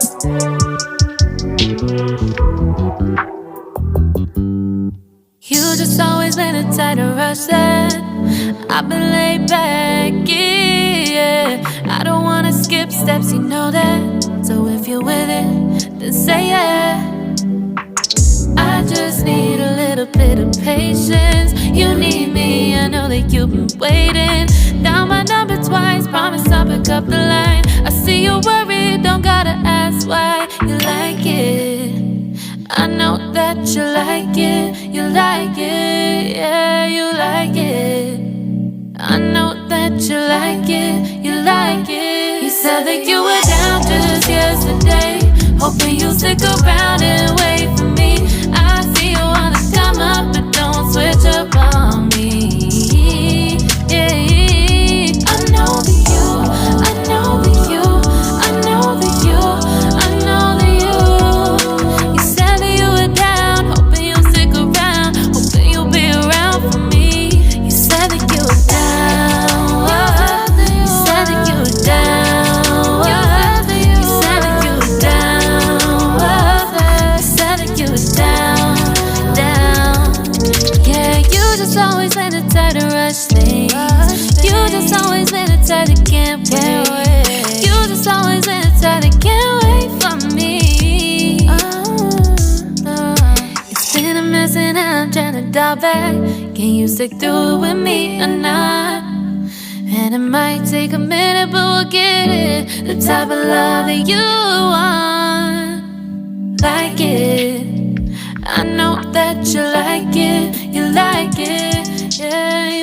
You just always been a tight to rush that. I've been laid back, yeah. I don't wanna skip steps, you know that. So if you're with it, then say yeah. I just need a little bit of patience. You need me, I know that you've been waiting. Down my number twice, promise I'll pick up the line. I see you worried, don't gotta ask why. You like it, I know that you like it. You like it, yeah, you like it. I know that you like it, you like it. You said that you were down just yesterday, hoping you'll stick around and wait for me. I see you wanna come up, but don't switch up on me. Yeah. I know that you, I know that you, I know that you, I know that you. You said that you were down, hoping you'll stick around, hoping you'll be around for me. You said that you were down, you said that you were down, you said that you were down, you said that you were down, down. Yeah, you just always been the type to rush things. You just always been the type that can't wait. You just always been the type that can't wait for me. It's been a mess and I'm trying to dial back. Can you stick through it with me or not? And it might take a minute, but we'll get it. The type of love that you want. Like it, I know that you like it. You like it, yeah.